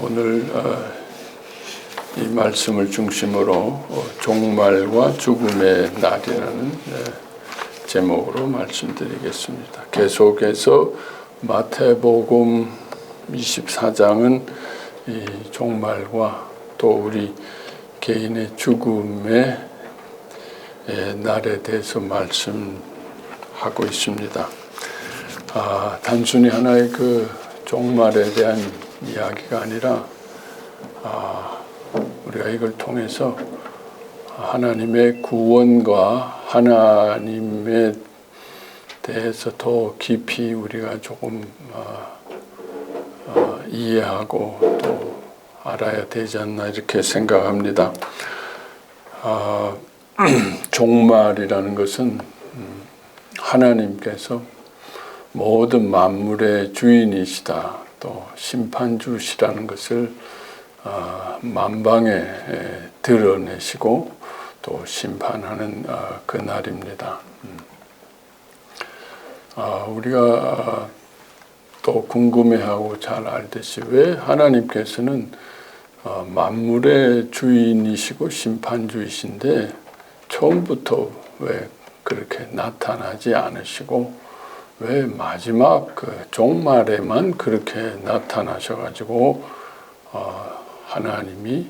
오늘 이 말씀을 중심으로 종말과 죽음의 날이라는 제목으로 말씀드리겠습니다. 계속해서 마태복음 24장은 이 종말과 또 우리 개인의 죽음의 날에 대해서 말씀하고 있습니다. 단순히 하나의 그 종말에 대한 이야기가 아니라 우리가 이걸 통해서 하나님의 구원과 하나님에 대해서 더 깊이 우리가 조금 이해하고 또 알아야 되지 않나 이렇게 생각합니다. 종말이라는 것은 하나님께서 모든 만물의 주인이시다, 또 심판주시라는 것을 만방에 드러내시고 또 심판하는 그 날입니다. 우리가 또 궁금해하고 잘 알듯이 왜 하나님께서는 만물의 주인이시고 심판주이신데 처음부터 왜 그렇게 나타나지 않으시고 왜 마지막 그 종말에만 그렇게 나타나셔가지고 하나님이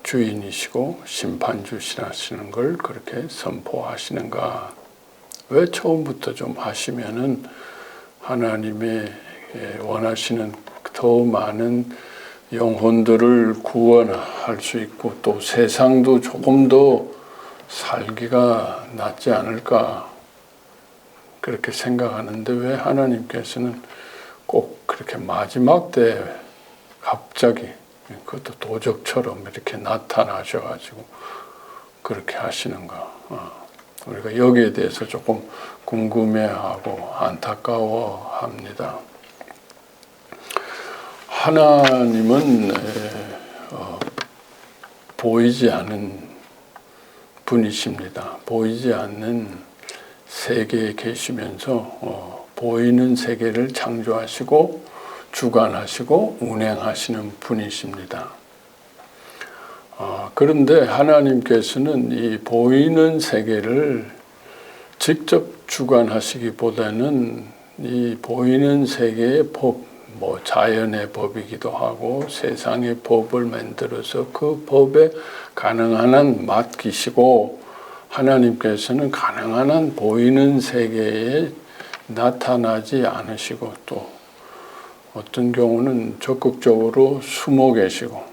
주인이시고 심판주시라시는 걸 그렇게 선포하시는가? 왜 처음부터 좀 하시면은 하나님의 원하시는 더 많은 영혼들을 구원할 수 있고 또 세상도 조금 더 살기가 낫지 않을까? 그렇게 생각하는데 왜 하나님께서는 꼭 그렇게 마지막 때 갑자기 그것도 도적처럼 이렇게 나타나셔가지고 그렇게 하시는가? 우리가 여기에 대해서 조금 궁금해하고 안타까워합니다. 하나님은 보이지 않는 분이십니다. 보이지 않는 세계에 계시면서 보이는 세계를 창조하시고 주관하시고 운행하시는 분이십니다. 그런데 하나님께서는 이 보이는 세계를 직접 주관하시기보다는 이 보이는 세계의 법, 자연의 법이기도 하고 세상의 법을 만들어서 그 법에 가능한 한 맡기시고 하나님께서는 가능한 한 보이는 세계에 나타나지 않으시고 또 어떤 경우는 적극적으로 숨어 계시고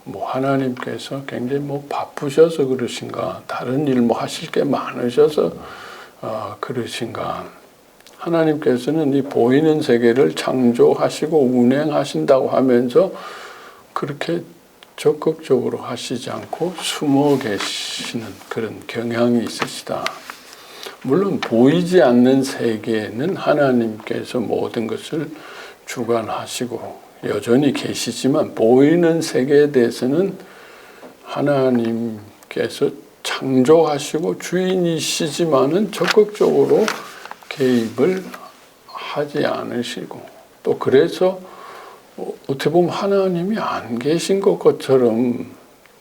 하나님께서 굉장히 바쁘셔서 그러신가 다른 일 하실 게 많으셔서 그러신가 하나님께서는 이 보이는 세계를 창조하시고 운행하신다고 하면서 그렇게 적극적으로 하시지 않고 숨어 계시는 그런 경향이 있으시다. 물론 보이지 않는 세계에는 하나님께서 모든 것을 주관하시고 여전히 계시지만 보이는 세계에 대해서는 하나님께서 창조하시고 주인이시지만은 적극적으로 개입을 하지 않으시고 또 그래서 어떻게 보면 하나님이 안 계신 것처럼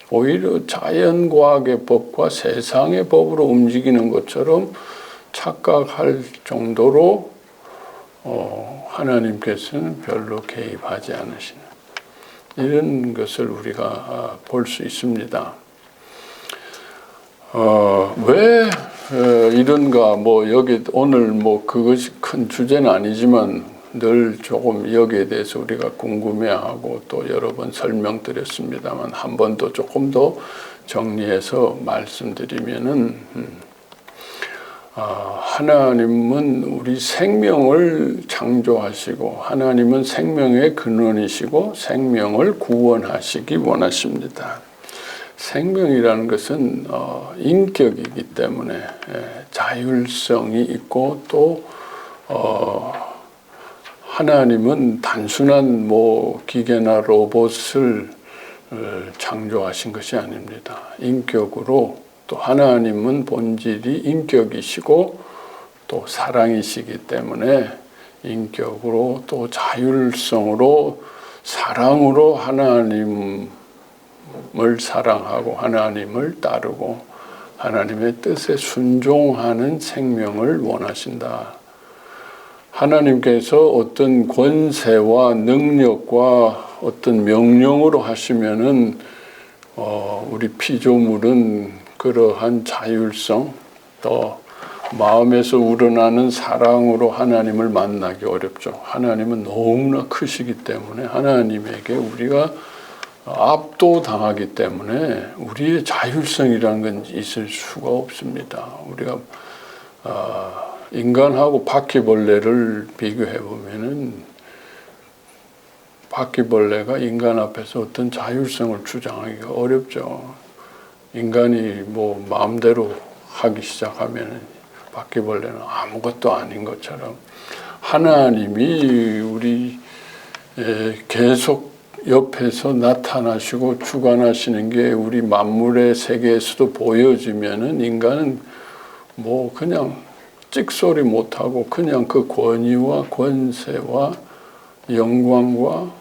오히려 자연과학의 법과 세상의 법으로 움직이는 것처럼 착각할 정도로 하나님께서는 별로 개입하지 않으시는 이런 것을 우리가 볼 수 있습니다. 왜 이런가 여기 오늘 그것이 큰 주제는 아니지만 늘 조금 여기에 대해서 우리가 궁금해하고 또 여러 번 설명드렸습니다만 한 번 더 조금 더 정리해서 말씀드리면은 하나님은 우리 생명을 창조하시고 하나님은 생명의 근원이시고 생명을 구원하시기 원하십니다. 생명이라는 것은 인격이기 때문에 자율성이 있고 또 하나님은 단순한 기계나 로봇을 창조하신 것이 아닙니다. 인격으로 또 하나님은 본질이 인격이시고 또 사랑이시기 때문에 인격으로 또 자율성으로 사랑으로 하나님을 사랑하고 하나님을 따르고 하나님의 뜻에 순종하는 생명을 원하신다. 하나님께서 어떤 권세와 능력과 어떤 명령으로 하시면은 우리 피조물은 그러한 자율성 또 마음에서 우러나는 사랑으로 하나님을 만나기 어렵죠. 하나님은 너무나 크시기 때문에 하나님에게 우리가 압도당하기 때문에 우리의 자율성이라는 건 있을 수가 없습니다. 우리가 인간하고 바퀴벌레를 비교해 보면은 바퀴벌레가 인간 앞에서 어떤 자율성을 주장하기가 어렵죠. 인간이 뭐 마음대로 하기 시작하면 바퀴벌레는 아무것도 아닌 것처럼 하나님이 우리 계속 옆에서 나타나시고 주관하시는 게 우리 만물의 세계에서도 보여지면은 인간은 뭐 그냥 찍소리 못하고 그냥 그 권위와 권세와 영광과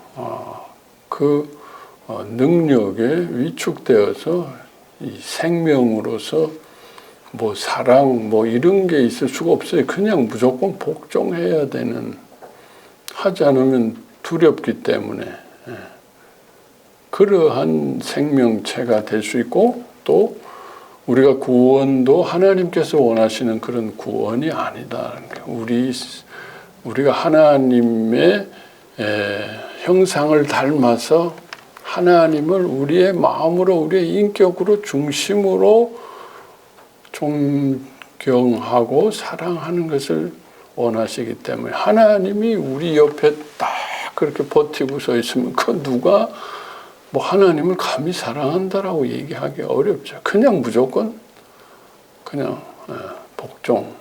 그 능력에 위축되어서 이 생명으로서 뭐 사랑 뭐 이런 게 있을 수가 없어요. 그냥 무조건 복종해야 되는, 하지 않으면 두렵기 때문에 그러한 생명체가 될 수 있고, 또 우리가 구원도 하나님께서 원하시는 그런 구원이 아니다. 우리가 하나님의 형상을 닮아서 하나님을 우리의 마음으로 우리의 인격으로 중심으로 존경하고 사랑하는 것을 원하시기 때문에 하나님이 우리 옆에 딱 그렇게 버티고 서 있으면 그 누가 뭐 하나님을 감히 사랑한다라고 얘기하기 어렵죠. 그냥 무조건 그냥 복종하는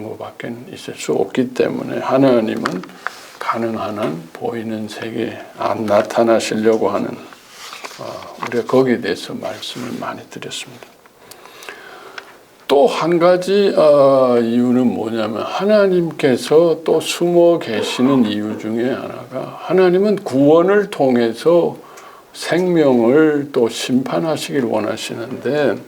것밖에 있을 수 없기 때문에 하나님은 가능한 한 보이는 세계에 안 나타나시려고 하는, 우리가 거기에 대해서 말씀을 많이 드렸습니다. 또 한 가지 이유는 뭐냐면 하나님께서 또 숨어 계시는 이유 중에 하나가, 하나님은 구원을 통해서 생명을 또 심판하시길 원하시는데,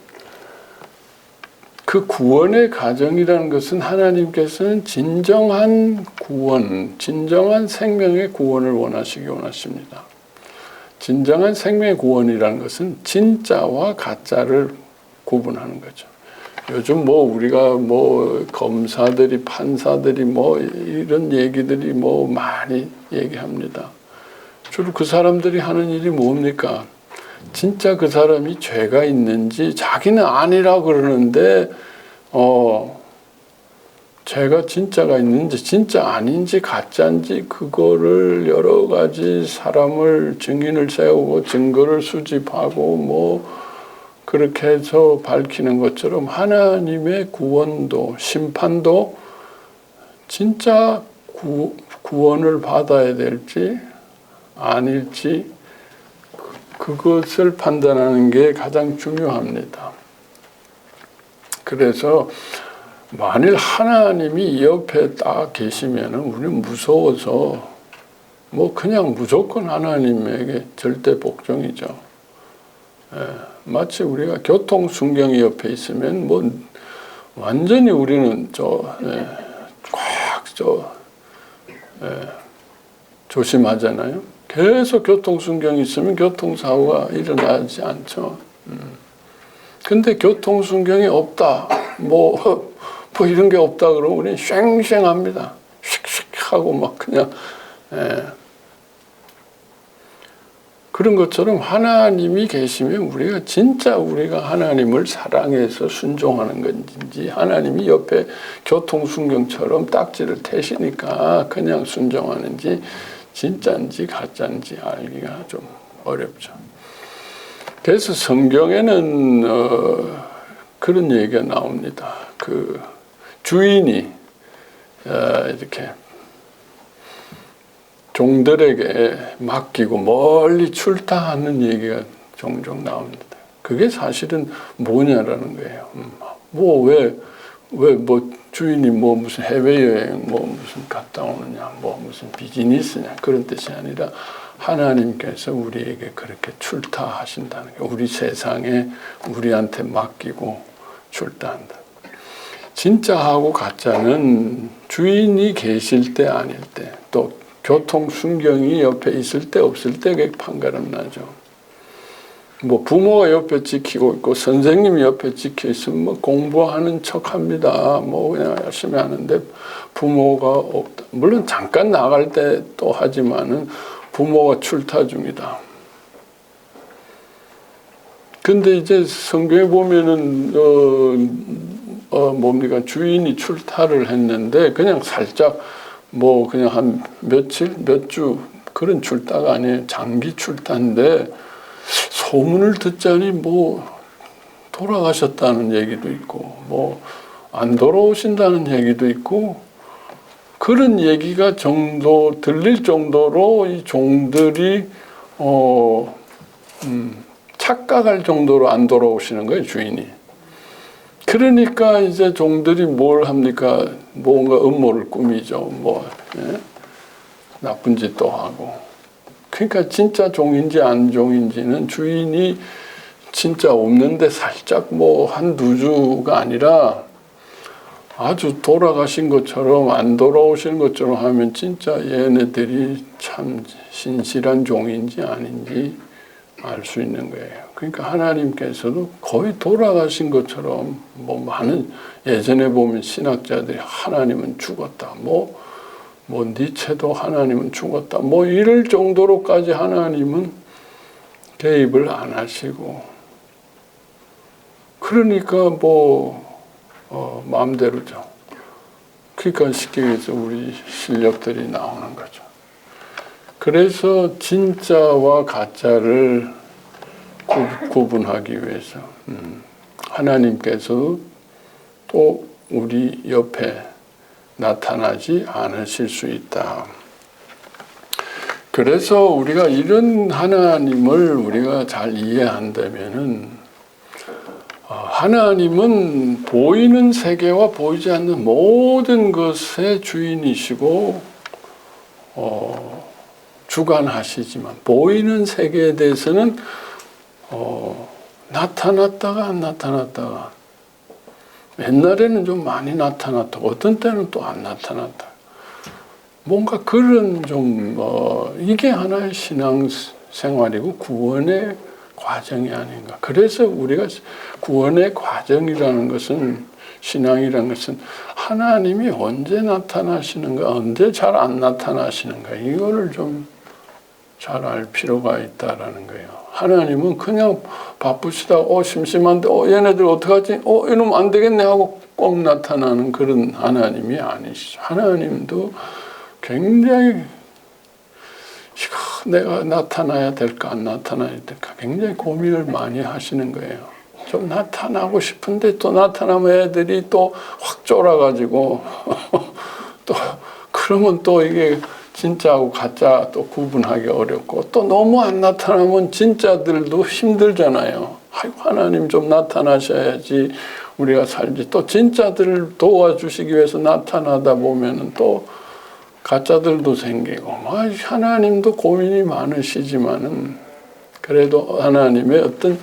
그 구원의 과정이라는 것은 하나님께서는 진정한 구원, 진정한 생명의 구원을 원하십니다. 진정한 생명의 구원이라는 것은 진짜와 가짜를 구분하는 거죠. 요즘 뭐 우리가 뭐 검사들이, 판사들이 뭐 이런 얘기들이 뭐 많이 얘기합니다. 주로 그 사람들이 하는 일이 뭡니까? 진짜 그 사람이 죄가 있는지, 자기는 아니라고 그러는데 죄가 진짜가 있는지 진짜 아닌지 가짜인지 그거를 여러 가지 사람을 증인을 세우고 증거를 수집하고 뭐 그렇게 해서 밝히는 것처럼 하나님의 구원도 심판도 진짜 구원을 받아야 될지 아닐지 그것을 판단하는 게 가장 중요합니다. 그래서 만일 하나님이 옆에 딱 계시면은 우리는 무서워서 뭐 그냥 무조건 하나님에게 절대 복종이죠. 마치 우리가 교통순경이 옆에 있으면 뭐 완전히 우리는 조심하잖아요. 계속 교통순경이 있으면 교통사고가 일어나지 않죠. 근데 교통순경이 없다, 뭐 이런 게 없다 그러면 우리는 쉥쉥합니다. 슉슉 하고 막 그냥 그런 것처럼 하나님이 계시면 우리가 진짜 우리가 하나님을 사랑해서 순종하는 건지, 하나님이 옆에 교통순경처럼 딱지를 태시니까 그냥 순종하는지 진짜인지 가짜인지 알기가 좀 어렵죠. 그래서 성경에는 그런 얘기가 나옵니다. 그 주인이 이렇게 종들에게 맡기고 멀리 출타하는 얘기가 종종 나옵니다. 그게 사실은 뭐냐라는 거예요. 뭐 주인이 뭐 무슨 해외여행 뭐 무슨 갔다 오느냐 뭐 무슨 비즈니스냐 그런 뜻이 아니라 하나님께서 우리에게 그렇게 출타하신다는 게 우리 세상에 우리한테 맡기고 출타한다. 진짜하고 가짜는 주인이 계실 때 아닐 때 또 교통 순경이 옆에 있을 때 없을 때 그게 판가름 나죠. 뭐 부모가 옆에 지키고 있고 선생님이 옆에 지켜 있으면 뭐 공부하는 척합니다. 뭐 그냥 열심히 하는데 부모가 없다. 물론 잠깐 나갈 때 또 하지만은 부모가 출타 중이다. 근데 이제 성경에 보면은 뭡니까 주인이 출타를 했는데 그냥 살짝 뭐 그냥 한 며칠 몇 주 그런 출타가 아니에요. 장기 출타인데 소문을 듣자니 뭐 돌아가셨다는 얘기도 있고 뭐 안 돌아오신다는 얘기도 있고 그런 얘기가 들릴 정도로 이 종들이 착각할 정도로 안 돌아오시는 거예요, 주인이. 그러니까 이제 종들이 뭘 합니까? 뭔가 음모를 꾸미죠. 뭐 나쁜 짓도 하고. 그러니까 진짜 종인지 안 종인지는 주인이 진짜 없는데 살짝 뭐 한두 주가 아니라 아주 돌아가신 것처럼 안 돌아오신 것처럼 하면 진짜 얘네들이 참 신실한 종인지 아닌지 알 수 있는 거예요. 그러니까 하나님께서도 거의 돌아가신 것처럼 뭐 많은 예전에 보면 신학자들이 하나님은 죽었다. 뭐 니체도 하나님은 죽었다. 뭐 이럴 정도로까지 하나님은 개입을 안 하시고 그러니까 마음대로죠. 그러니까 쉽게 얘기해서 우리 실력들이 나오는 거죠. 그래서 진짜와 가짜를 구분하기 위해서 하나님께서 또 우리 옆에 나타나지 않으실 수 있다. 그래서 우리가 이런 하나님을 우리가 잘 이해한다면은 하나님은 보이는 세계와 보이지 않는 모든 것의 주인이시고 주관하시지만 보이는 세계에 대해서는 나타났다가 안 나타났다가 옛날에는 좀 많이 나타났다 어떤 때는 또 안 나타났다 뭔가 그런 좀 이게 하나의 신앙생활이고 구원의 과정이 아닌가. 그래서 우리가 구원의 과정이라는 것은 신앙이라는 것은 하나님이 언제 나타나시는가 언제 잘 안 나타나시는가 이거를 좀 잘 알 필요가 있다라는 거예요. 하나님은 그냥 바쁘시다가 심심한데 얘네들 어떡하지? 이러면 안 되겠네 하고 꼭 나타나는 그런 하나님이 아니시죠. 하나님도 굉장히 내가 나타나야 될까 안 나타나야 될까 굉장히 고민을 많이 하시는 거예요. 좀 나타나고 싶은데 또 나타나면 애들이 또 확 쫄아가지고 또 그러면 또 이게 진짜하고 가짜 또 구분하기 어렵고 또 너무 안 나타나면 진짜들도 힘들잖아요. 아이고 하나님 좀 나타나셔야지 우리가 살지. 또 진짜들을 도와주시기 위해서 나타나다 보면은 또 가짜들도 생기고 하나님도 고민이 많으시지만은 그래도 하나님의 어떤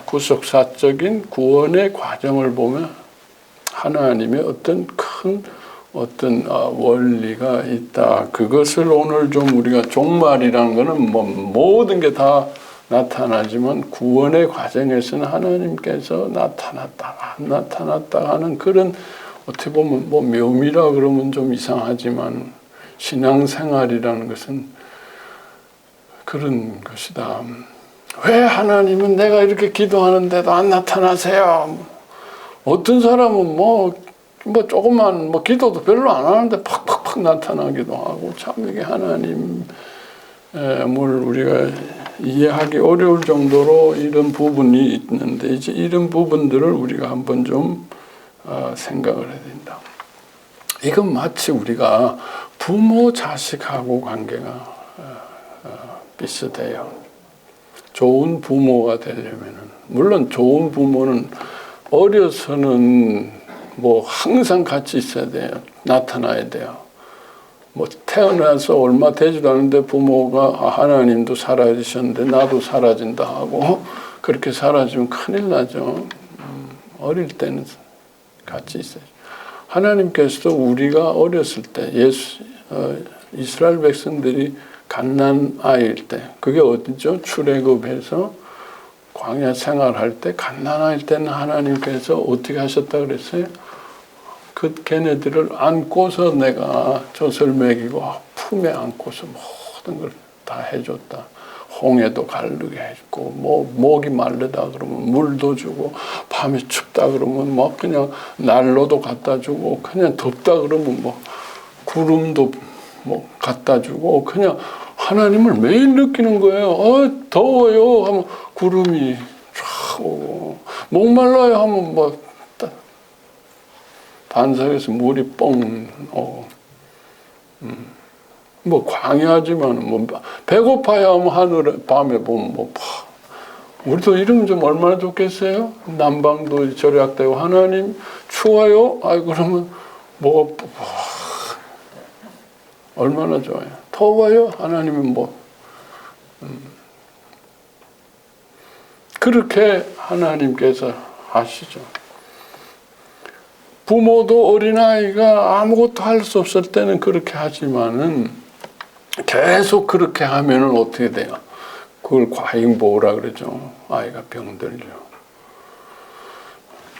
구속사적인 구원의 과정을 보면 하나님의 어떤 큰 원리가 있다. 그것을 오늘 좀 우리가 종말이라는 거는 뭐 모든 게 다 나타나지만 구원의 과정에서는 하나님께서 나타났다가 안 나타났다 하는 그런 어떻게 보면 묘미라 그러면 좀 이상하지만 신앙생활이라는 것은 그런 것이다. 왜 하나님은 내가 이렇게 기도하는데도 안 나타나세요? 어떤 사람은 조금만 기도도 별로 안 하는데 팍팍팍 나타나기도 하고 참 이게 하나님을 우리가 이해하기 어려울 정도로 이런 부분이 있는데 이제 이런 부분들을 우리가 한번 좀 생각을 해야 된다. 이건 마치 우리가 부모 자식하고 관계가 비슷해요. 좋은 부모가 되려면은 물론 좋은 부모는 어려서는 뭐 항상 같이 있어야 돼요. 나타나야 돼요. 뭐 태어나서 얼마 되지도 않은데 부모가 하나님도 사라지셨는데 나도 사라진다 하고 그렇게 사라지면 큰일 나죠. 어릴 때는 같이 있어요. 하나님께서도 우리가 어렸을 때 이스라엘 백성들이 갓난 아이일 때 그게 어디죠? 출애굽해서 광야 생활할 때 갓난 아이일 때는 하나님께서 어떻게 하셨다 그랬어요? 그 걔네들을 안고서 내가 젖을 먹이고 품에 안고서 모든 걸 다 해줬다. 홍해도 가르게 해주고 뭐 목이 마르다 그러면 물도 주고 밤에 춥다 그러면 뭐 그냥 난로도 갖다 주고 그냥 덥다 그러면 뭐 구름도 뭐 갖다 주고 그냥 하나님을 매일 느끼는 거예요. 더워요 하면 구름이 쫙 오고 목말라요 하면 뭐 반석에서 물이 뻥 오고 뭐 광야지만 뭐 배고파야 하면 하늘에 밤에 보면 뭐 우리도 이러면 좀 얼마나 좋겠어요? 난방도 절약되고 하나님 추워요? 그러면 뭐가 얼마나 좋아요. 더워요? 하나님은 뭐 그렇게 하나님께서 하시죠. 부모도 어린아이가 아무것도 할 수 없을 때는 그렇게 하지만은 계속 그렇게 하면은 어떻게 돼요? 그걸 과잉보호라 그러죠. 아이가 병들죠.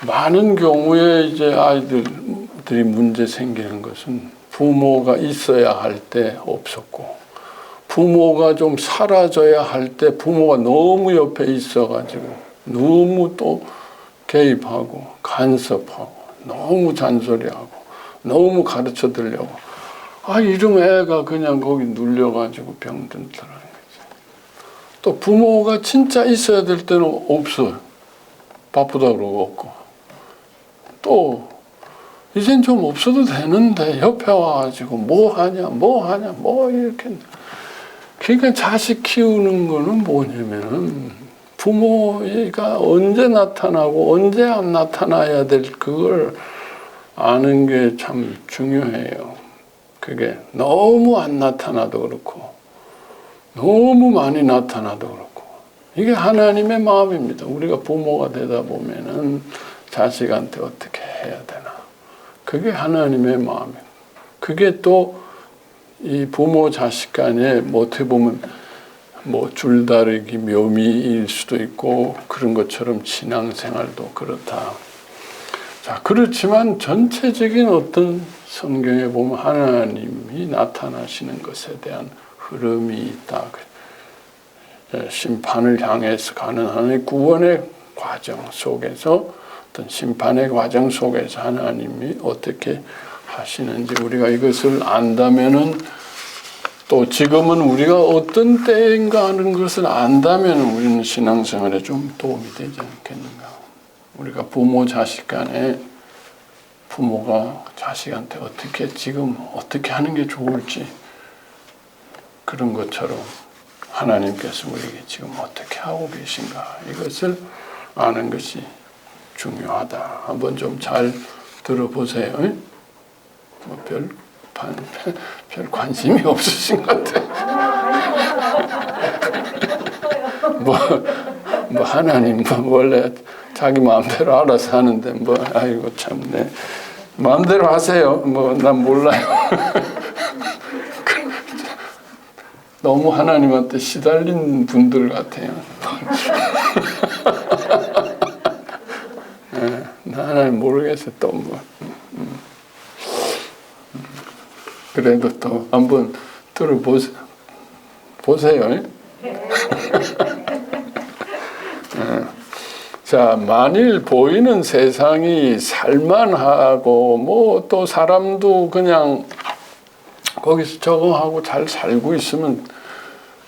많은 경우에 이제 아이들이 문제 생기는 것은 부모가 있어야 할 때 없었고, 부모가 좀 사라져야 할 때 부모가 너무 옆에 있어가지고 너무 또 개입하고 간섭하고 너무 잔소리하고 너무 가르쳐 드리려고 이러면 애가 그냥 거기 눌려가지고 병들더라는 거지. 또 부모가 진짜 있어야 될 때는 없어요. 바쁘다 그러고 없고. 또 이젠 좀 없어도 되는데 옆에 와가지고 뭐 하냐 이렇게. 그러니까 자식 키우는 거는 뭐냐면은 부모가 언제 나타나고 언제 안 나타나야 될 그걸 아는 게 참 중요해요. 그게 너무 안 나타나도 그렇고 너무 많이 나타나도 그렇고 이게 하나님의 마음입니다. 우리가 부모가 되다 보면은 자식한테 어떻게 해야 되나 그게 하나님의 마음이에요. 그게 또 이 부모 자식 간에 뭐 어떻게 보면 뭐 줄다리기 묘미일 수도 있고 그런 것처럼 신앙생활도 그렇다. 자, 그렇지만 전체적인 어떤 성경에 보면 하나님이 나타나시는 것에 대한 흐름이 있다. 심판을 향해서 가는 하나님의 구원의 과정 속에서 어떤 심판의 과정 속에서 하나님이 어떻게 하시는지 우리가 이것을 안다면은 또 지금은 우리가 어떤 때인가 하는 것을 안다면 우리는 신앙생활에 좀 도움이 되지 않겠는가. 우리가 부모 자식 간에 부모가 자식한테 지금 어떻게 하는 게 좋을지 그런 것처럼 하나님께서 우리에게 지금 어떻게 하고 계신가 이것을 아는 것이 중요하다. 한번 좀 잘 들어보세요. 뭐 별 관심이 없으신 것 같아. 뭐 하나님 원래 자기 마음대로 알아서 하는데 아이고 참네. 마음대로 하세요. 난 몰라요. 너무 하나님한테 시달린 분들 같아요. 나 하나님 모르겠어 또 그래도 또 한번 들어보세요. 자, 만일 보이는 세상이 살만하고 뭐 또 사람도 그냥 거기서 적응하고 잘 살고 있으면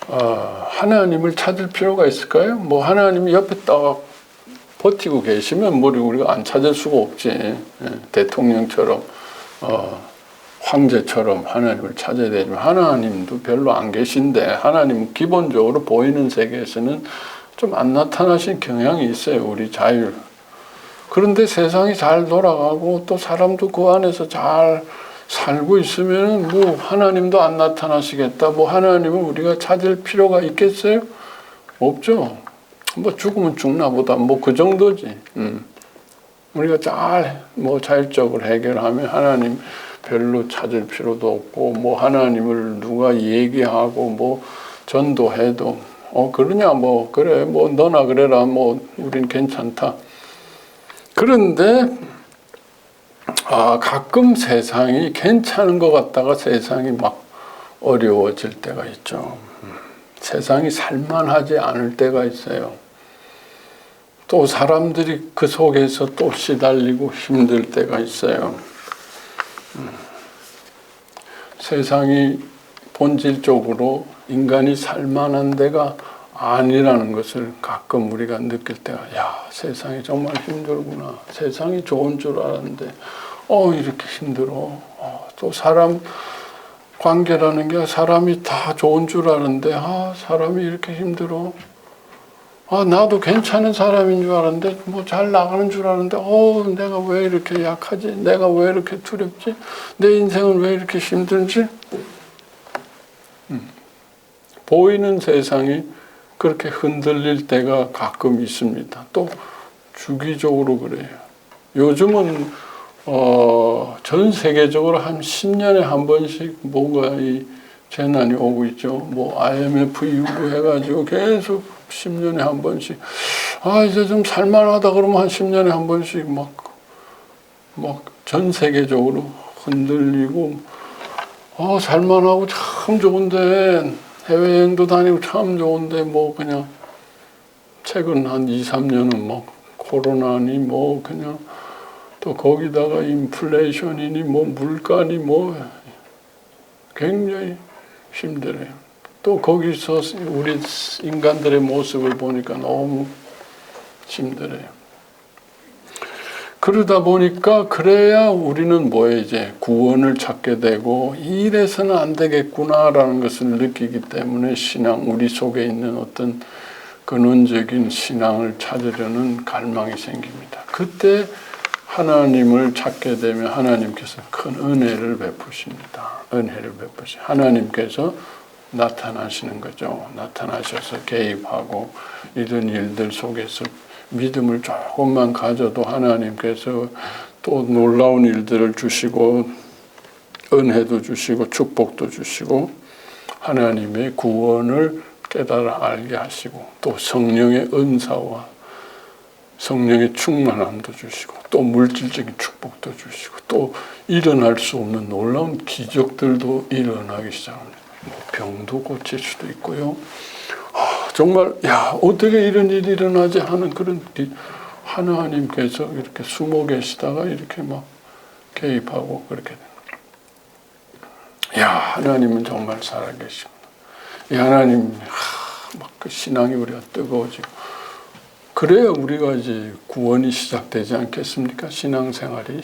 하나님을 찾을 필요가 있을까요? 뭐 하나님이 옆에 딱 버티고 계시면 우리가 안 찾을 수가 없지. 대통령처럼 황제처럼 하나님을 찾아야 되지만 하나님도 별로 안 계신데 하나님은 기본적으로 보이는 세계에서는 좀 안 나타나신 경향이 있어요. 우리 자율. 그런데 세상이 잘 돌아가고 또 사람도 그 안에서 잘 살고 있으면 뭐 하나님도 안 나타나시겠다. 뭐 하나님을 우리가 찾을 필요가 있겠어요? 없죠. 뭐 죽으면 죽나 보다. 뭐 그 정도지. 우리가 잘 뭐 자율적으로 해결하면 하나님 별로 찾을 필요도 없고 뭐 하나님을 누가 얘기하고 뭐 전도해도 그러냐 뭐 그래 뭐 너나 그래라 뭐 우린 괜찮다. 그런데 가끔 세상이 괜찮은 것 같다가 세상이 막 어려워질 때가 있죠. 세상이 살만하지 않을 때가 있어요. 또 사람들이 그 속에서 또 시달리고 힘들 때가 있어요. 세상이 본질적으로 인간이 살만한 데가 아니라는 것을 가끔 우리가 느낄 때가 세상이 정말 힘들구나. 세상이 좋은 줄 알았는데 이렇게 힘들어. 또 사람 관계라는 게 사람이 다 좋은 줄 아는데 사람이 이렇게 힘들어. 나도 괜찮은 사람인 줄 알았는데 뭐 잘 나가는 줄 알았는데 내가 왜 이렇게 약하지? 내가 왜 이렇게 두렵지? 내 인생은 왜 이렇게 힘든지? 보이는 세상이 그렇게 흔들릴 때가 가끔 있습니다. 또 주기적으로 그래요. 요즘은 전 세계적으로 한 10년에 한 번씩 뭔가 이 재난이 오고 있죠. 뭐 IMF 이후로 해가지고 계속 10년에 한 번씩 이제 좀 살만하다 그러면 한 10년에 한 번씩 막 전 세계적으로 흔들리고 살만하고 참 좋은데 해외여행도 다니고 참 좋은데 뭐 그냥 최근 한 2, 3년은 뭐 코로나니 뭐 그냥 또 거기다가 인플레이션이니 뭐 물가니 뭐 굉장히 힘들어요. 또 거기서 우리 인간들의 모습을 보니까 너무 힘들어요. 그러다 보니까 그래야 우리는 이제 구원을 찾게 되고 이래서는 안 되겠구나라는 것을 느끼기 때문에 우리 속에 있는 어떤 근원적인 신앙을 찾으려는 갈망이 생깁니다. 그때 하나님을 찾게 되면 하나님께서 큰 은혜를 베푸십니다. 하나님께서 나타나시는 거죠. 나타나셔서 개입하고 이런 일들 속에서 믿음을 조금만 가져도 하나님께서 또 놀라운 일들을 주시고 은혜도 주시고 축복도 주시고 하나님의 구원을 깨달아 알게 하시고 또 성령의 은사와 성령의 충만함도 주시고 또 물질적인 축복도 주시고 또 일어날 수 없는 놀라운 기적들도 일어나기 시작합니다. 병도 고칠 수도 있고요. 정말 어떻게 이런 일이 일어나지 하는 그런 하나님께서 이렇게 숨어 계시다가 이렇게 막 개입하고 그렇게 됩니다. 하나님은 정말 살아계시구나. 하나님 막 그 신앙이 우리가 뜨거워지고 그래야 우리가 이제 구원이 시작되지 않겠습니까? 신앙생활이.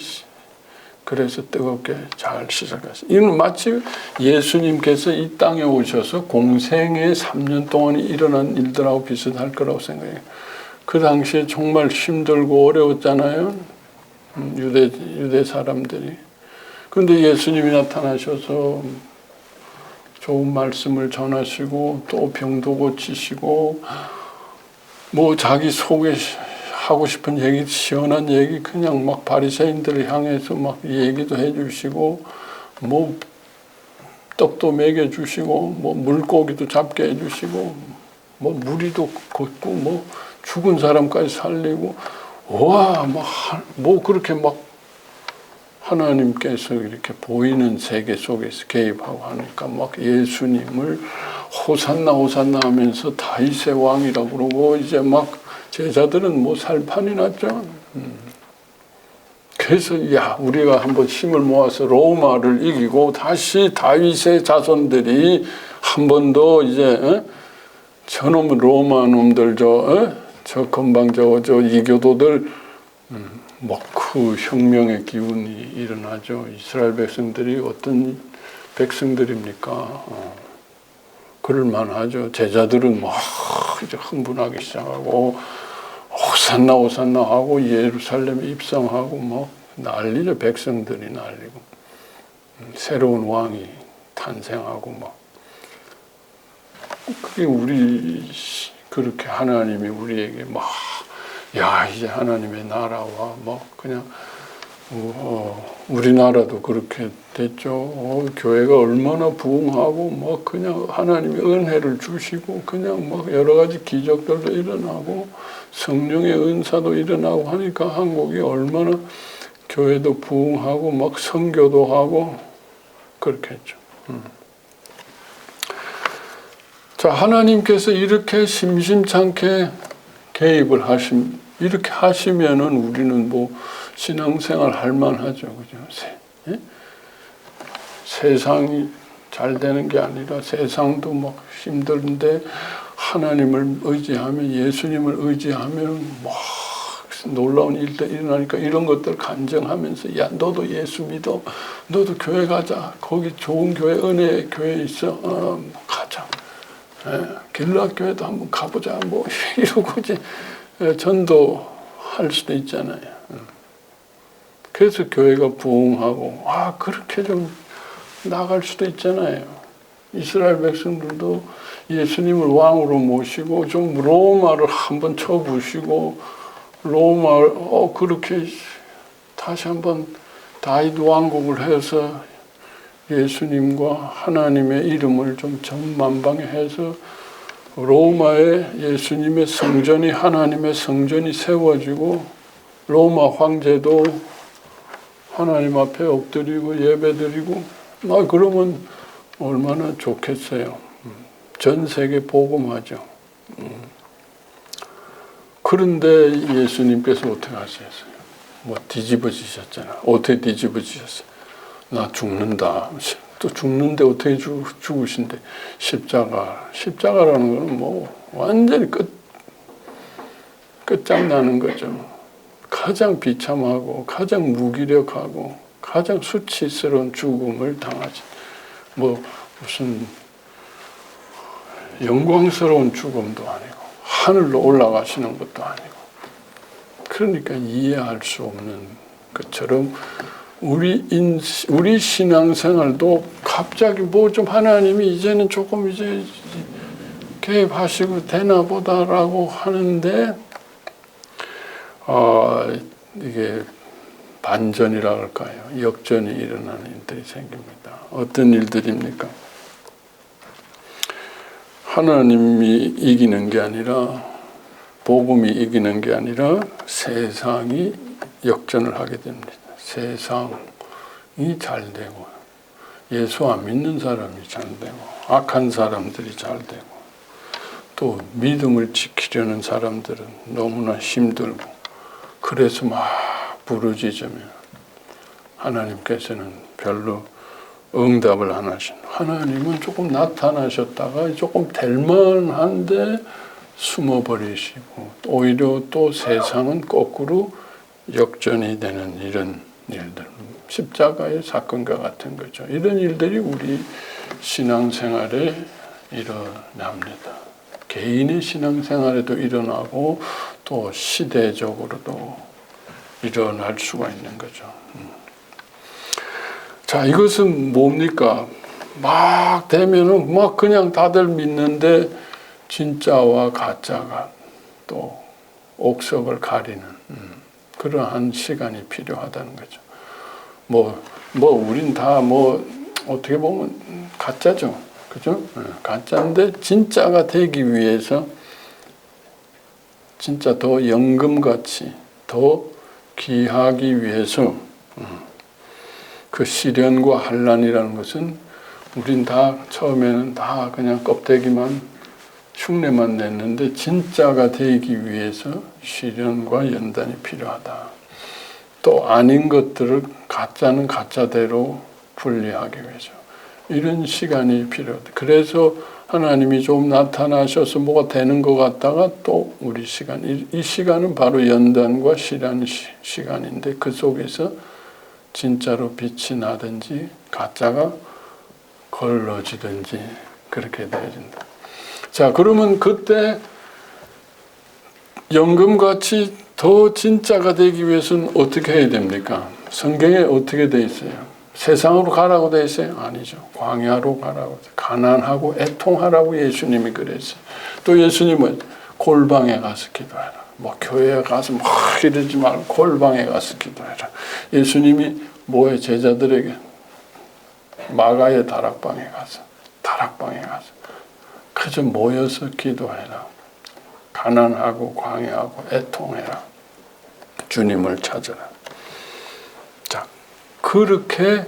그래서 뜨겁게 잘 시작하셨어요. 이는 마치 예수님께서 이 땅에 오셔서 공생의 3년 동안 일어난 일들하고 비슷할 거라고 생각해요. 그 당시에 정말 힘들고 어려웠잖아요. 유대 사람들이. 그런데 예수님이 나타나셔서 좋은 말씀을 전하시고 또 병도 고치시고 뭐 자기 속에 하고 싶은 얘기, 시원한 얘기 그냥 막 바리새인들을 향해서 막 얘기도 해주시고 뭐 떡도 먹여주시고 뭐 물고기도 잡게 해주시고 뭐 무리도 걷고 뭐 죽은 사람까지 살리고 뭐 그렇게 막 하나님께서 이렇게 보이는 세계 속에서 개입하고 하니까 막 예수님을 호산나 호산나 하면서 다윗의 왕이라고 그러고 이제 막 제자들은 뭐 살판이 났죠. 그래서 우리가 한번 힘을 모아서 로마를 이기고 다시 다윗의 자손들이 한 번 더 이제 저놈 로마 놈들 저 건방 저 이교도들 그 혁명의 기운이 일어나죠. 이스라엘 백성들이 어떤 백성들입니까? 그럴만하죠. 제자들은 막 이제 흥분하기 시작하고 오산나 오산나 하고 예루살렘에 입성하고 뭐 난리죠. 백성들이 난리고 새로운 왕이 탄생하고 뭐 그게 우리 그렇게 하나님이 우리에게 막 야 이제 하나님의 나라와 뭐 그냥 우리나라도 그렇게 됐죠. 교회가 얼마나 부흥하고 뭐 그냥 하나님의 은혜를 주시고 그냥 뭐 여러 가지 기적들도 일어나고 성령의 은사도 일어나고 하니까 한국이 얼마나 교회도 부흥하고 막 선교도 하고 그렇게 했죠. 자, 하나님께서 이렇게 심심찮게 개입을 이렇게 하시면은 우리는 뭐 신앙생활 할 만하죠. 그죠? 예? 세상이 잘 되는 게 아니라 세상도 막 힘든데 하나님을 의지하면 예수님을 의지하면 막 놀라운 일들 일어나니까 이런 것들 간증하면서 야 너도 예수 믿어 너도 교회 가자 거기 좋은 교회 은혜 교회 있어 가자 길라교회도 한번 가보자 뭐 이러고 이제 전도할 수도 있잖아요. 그래서 교회가 부흥하고 그렇게 좀 나갈 수도 있잖아요. 이스라엘 백성들도 예수님을 왕으로 모시고 좀 로마를 한번 쳐부시고 로마를 그렇게 다시 한번 다윗 왕국을 해서 예수님과 하나님의 이름을 좀 전만방해서 로마에 예수님의 성전이 하나님의 성전이 세워지고 로마 황제도 하나님 앞에 엎드리고 예배드리고 그러면 얼마나 좋겠어요. 전 세계 복음하죠. 그런데 예수님께서 어떻게 하셨어요? 뭐 뒤집어지셨잖아. 어떻게 뒤집어지셨어요? 나 죽는다. 또 죽는데 어떻게 죽으신데? 십자가라는 거는 뭐 완전히 끝장나는 거죠. 가장 비참하고 가장 무기력하고 가장 수치스러운 죽음을 당하지. 뭐 무슨 영광스러운 죽음도 아니고 하늘로 올라가시는 것도 아니고 그러니까 이해할 수 없는 것처럼 우리 신앙생활도 갑자기 뭐 좀 하나님이 이제는 조금 이제 개입하시고 되나 보다라고 하는데 이게 반전이라 할까요? 역전이 일어나는 일들이 생깁니다. 어떤 일들입니까? 하나님이 이기는 게 아니라 복음이 이기는 게 아니라 세상이 역전을 하게 됩니다. 세상이 잘 되고 예수 안 믿는 사람이 잘 되고 악한 사람들이 잘 되고 또 믿음을 지키려는 사람들은 너무나 힘들고 그래서 막 부르짖으면 하나님께서는 별로 응답을 안 하신 하나님은 조금 나타나셨다가 조금 될만한데 숨어버리시고 오히려 또 세상은 거꾸로 역전이 되는 이런 일들 십자가의 사건과 같은 거죠. 이런 일들이 우리 신앙생활에 일어납니다. 개인의 신앙생활에도 일어나고 또 시대적으로도 일어날 수가 있는 거죠. 자, 이것은 뭡니까? 막 되면은 막 그냥 다들 믿는데 진짜와 가짜가 또 옥석을 가리는 그러한 시간이 필요하다는 거죠. 우린 다 어떻게 보면 가짜죠. 그죠? 가짜인데 진짜가 되기 위해서 진짜 더 연금같이 더 귀하기 위해서 그 시련과 환난이라는 것은 우린 다 처음에는 다 그냥 껍데기만 흉내만 냈는데 진짜가 되기 위해서 시련과 연단이 필요하다. 또 아닌 것들을 가짜는 가짜대로 분리하기 위해서 이런 시간이 필요하다. 그래서 하나님이 좀 나타나셔서 뭐가 되는 것 같다가 또 우리 시간, 이 시간은 바로 연단과 시련 시간인데 그 속에서 진짜로 빛이 나든지 가짜가 걸러지든지 그렇게 되어진다. 자, 그러면 그때 연금같이 더 진짜가 되기 위해서는 어떻게 해야 됩니까? 성경에 어떻게 돼 있어요? 세상으로 가라고 돼 있어요? 아니죠. 광야로 가라고. 가난하고 애통하라고 예수님이 그랬어요. 또 예수님은 골방에 가서 기도해라. 뭐 교회에 가서 막 이러지 말고 골방에 가서 기도해라. 예수님이 뭐에 제자들에게 마가의 다락방에 가서 그저 모여서 기도해라. 가난하고 광야하고 애통해라. 주님을 찾아라. 자, 그렇게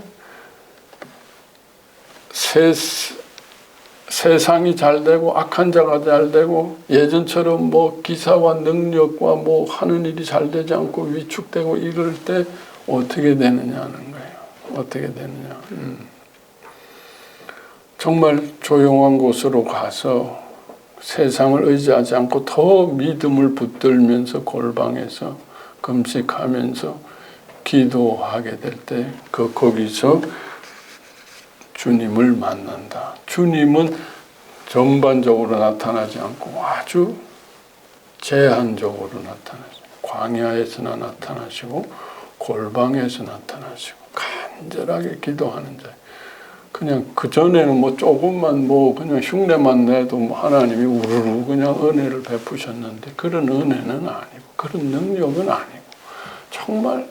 세상이 잘 되고 악한 자가 잘 되고 예전처럼 뭐 기사와 능력과 뭐 하는 일이 잘 되지 않고 위축되고 이럴 때 어떻게 되느냐는 거예요. 어떻게 되느냐. 정말 조용한 곳으로 가서 세상을 의지하지 않고 더 믿음을 붙들면서 골방에서 금식하면서 기도하게 될 때 거기서 주님을 만난다. 주님은 전반적으로 나타나지 않고 아주 제한적으로 나타나시고 광야에서나 나타나시고 골방에서 나타나시고 간절하게 기도하는 자. 그냥 그전에는 뭐 조금만 뭐 그냥 흉내만 내도 뭐 하나님이 우르르 그냥 은혜를 베푸셨는데 그런 은혜는 아니고 그런 능력은 아니고 정말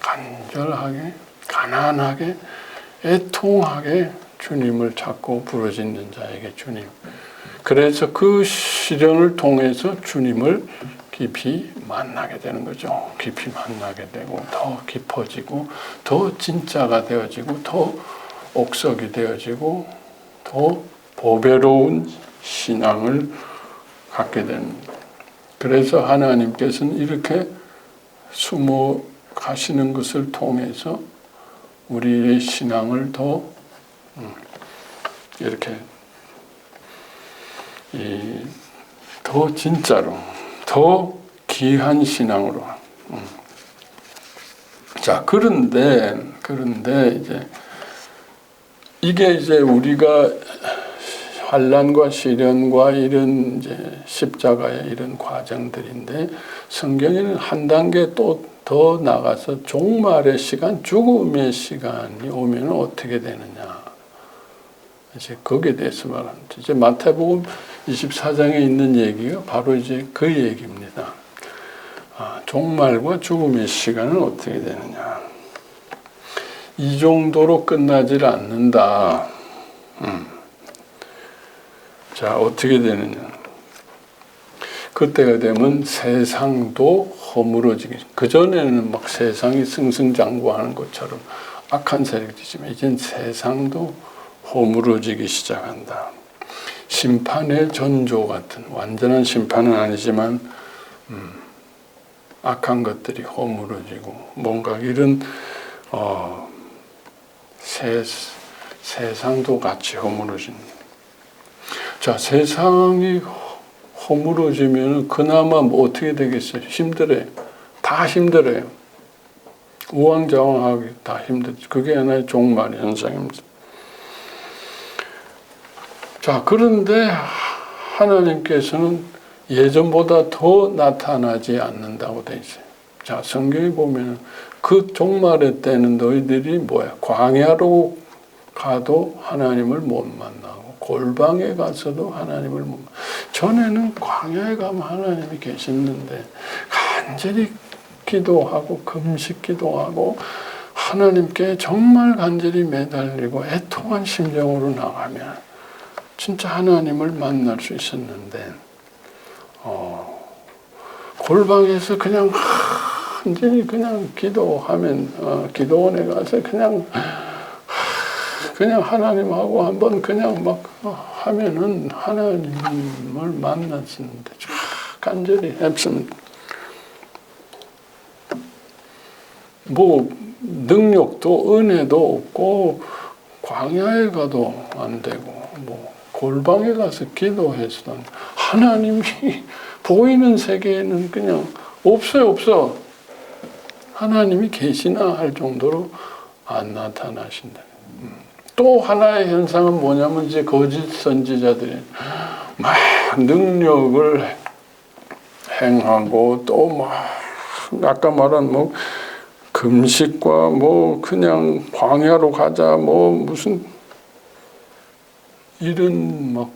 간절하게 가난하게 애통하게 주님을 찾고 부르짖는 자에게 주님. 그래서 그 시련을 통해서 주님을 깊이 만나게 되는 거죠. 깊이 만나게 되고 더 깊어지고 더 진짜가 되어지고 더 옥석이 되어지고 더 보배로운 신앙을 갖게 됩니다. 그래서 하나님께서는 이렇게 숨어 가시는 것을 통해서 우리의 신앙을 더 이렇게 더 진짜로 더 귀한 신앙으로. 자, 그런데 이제 우리가 환난과 시련과 이런 이제 십자가의 이런 과정들인데 성경에는 한 단계 또 더 나가서 종말의 시간, 죽음의 시간이 오면 어떻게 되느냐. 이제 거기에 대해서 말합니다. 이제 마태복음 24장에 있는 얘기가 바로 이제 그 얘기입니다. 종말과 죽음의 시간은 어떻게 되느냐. 이 정도로 끝나질 않는다. 자, 어떻게 되느냐. 그때가 되면 세상도 허물어지기. 그전에는 막 세상이 승승장구하는 것처럼 악한 세력이 있지만 이젠 세상도 허물어지기 시작한다. 심판의 전조 같은 완전한 심판은 아니지만 악한 것들이 허물어지고 뭔가 이런 세상도 같이 허물어진다. 자, 세상이 허물어지면 그나마 뭐 어떻게 되겠어요? 힘들어요. 다 힘들어요. 우왕좌왕하기 다 힘들죠. 그게 하나의 종말 현상입니다. 자, 그런데 하나님께서는 예전보다 더 나타나지 않는다고 되어 있어요. 자, 성경에 보면 그 종말의 때는 너희들이 뭐야? 광야로 가도 하나님을 못 만나고 골방에 가서도 하나님을 못 만나고 전에는 광야에 가면 하나님이 계셨는데 간절히 기도하고 금식 기도하고 하나님께 정말 간절히 매달리고 애통한 심정으로 나가면 진짜 하나님을 만날 수 있었는데 골방에서 그냥 완전히 그냥 기도하면 기도원에 가서 그냥 하나님하고 한번 그냥 막 하면은 하나님을 만났었는데 간절히 했습니다. 뭐 능력도 은혜도 없고 광야에 가도 안 되고 뭐 골방에 가서 기도해서도 하나님이 보이는 세계에는 그냥 없어. 하나님이 계시나 할 정도로 안 나타나신다. 또 하나의 현상은 뭐냐면 이제 거짓 선지자들이 막 능력을 행하고 또 막 아까 말한 뭐 금식과 뭐 그냥 광야로 가자 뭐 무슨 이런 막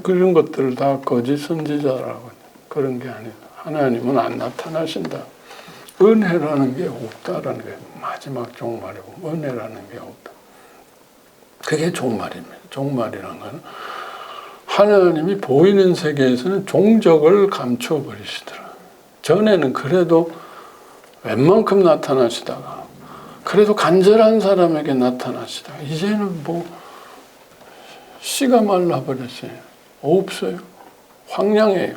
그런 것들을 다 거짓 선지자라고 그런 게 아니다. 하나님은 안 나타나신다. 은혜라는 게 없다라는 게 마지막 종말이고 은혜라는 게 없다. 그게 종말입니다. 종말이라는 건 하나님이 보이는 세계에서는 종적을 감춰버리시더라. 전에는 그래도 웬만큼 나타나시다가 그래도 간절한 사람에게 나타나시다가 이제는 뭐 씨가 말라버렸어요. 없어요. 황량해요.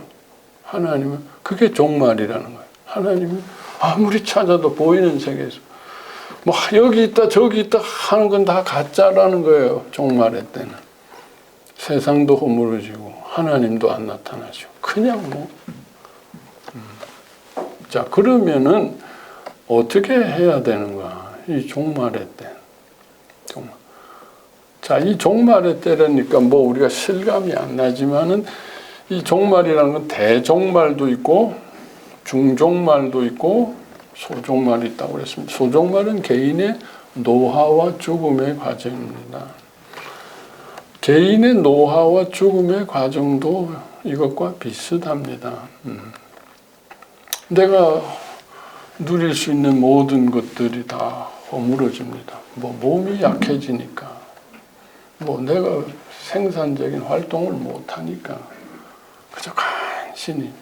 하나님은 그게 종말이라는 거예요. 하나님은 아무리 찾아도 보이는 세계에서 뭐 여기 있다 저기 있다 하는 건 다 가짜라는 거예요. 종말의 때는. 세상도 허물어지고 하나님도 안 나타나시고 그냥 뭐 자 그러면은 어떻게 해야 되는가? 이 종말의 때. 종말. 자, 이 종말의 때라니까 뭐 우리가 실감이 안 나지만은 이 종말이라는 건 대종말도 있고 중종말도 있고 소종말이 있다고 그랬습니다. 소종말은 개인의 노화와 죽음의 과정입니다. 개인의 노화와 죽음의 과정도 이것과 비슷합니다. 내가 누릴 수 있는 모든 것들이 다 허물어집니다. 뭐 몸이 약해지니까, 뭐 내가 생산적인 활동을 못하니까 그저 간신히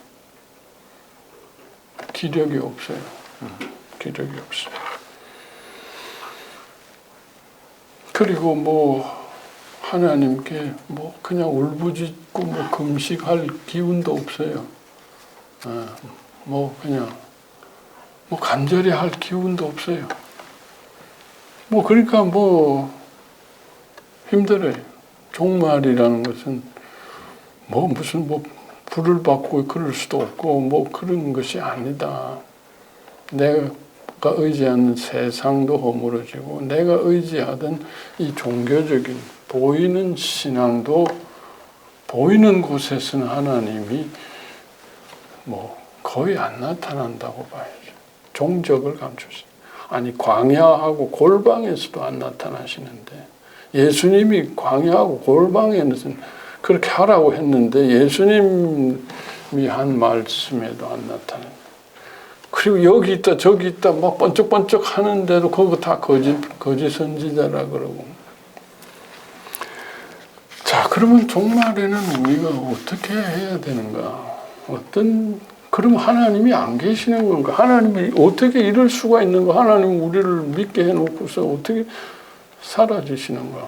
기력이 없어요. 기력이 없어요. 그리고 뭐 하나님께 뭐 그냥 울부짖고 뭐 금식할 기운도 없어요. 뭐 그냥 뭐 간절히 할 기운도 없어요. 뭐 그러니까 뭐 힘들어요. 종말이라는 것은 뭐 무슨 뭐 불을 받고 그럴 수도 없고 뭐 그런 것이 아니다. 내가 의지하는 세상도 허물어지고 내가 의지하던 이 종교적인 보이는 신앙도 보이는 곳에서는 하나님이 뭐 거의 안 나타난다고 봐야죠. 종적을 감추시. 아니 광야하고 골방에서도 안 나타나시는데 예수님이 광야하고 골방에는 그렇게 하라고 했는데 예수님이 한 말씀에도 안 나타나요. 그리고 여기 있다 저기 있다 막 번쩍번쩍 하는데도 그거 다 거짓 선지자라 그러고. 자 그러면 종말에는 우리가 어떻게 해야 되는가? 그러면 하나님이 안 계시는 건가? 하나님이 어떻게 이럴 수가 있는가? 하나님 우리를 믿게 해놓고서 어떻게 사라지시는가?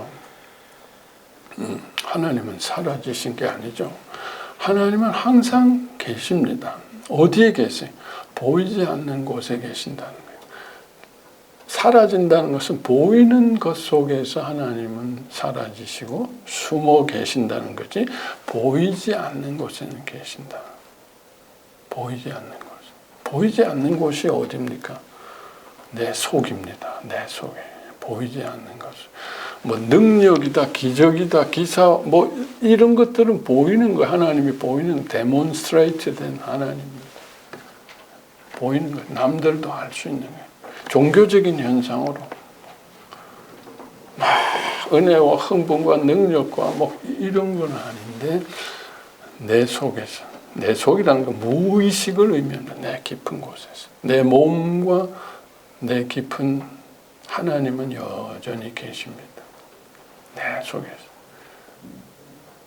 하나님은 사라지신 게 아니죠. 하나님은 항상 계십니다. 어디에 계세요? 보이지 않는 곳에 계신다는 거예요. 사라진다는 것은 보이는 것 속에서 하나님은 사라지시고 숨어 계신다는 거지 보이지 않는 곳에는 계신다. 보이지 않는 곳. 보이지 않는 곳이 어디입니까? 내 속입니다. 내 속에. 보이지 않는 것. 뭐 능력이다, 기적이다, 기사 뭐 이런 것들은 보이는 거 하나님이 보이는 데몬스트레이트 된 하나님입니다. 보이는 거 남들도 알 수 있는 거예요. 종교적인 현상으로 막 은혜와 흥분과 능력과 뭐 이런 건 아닌데 내 속에서 내 속이라는 건 무의식을 의미한다. 내 깊은 곳에서 내 몸과 내 깊은 하나님은 여전히 계십니다. 내 속에서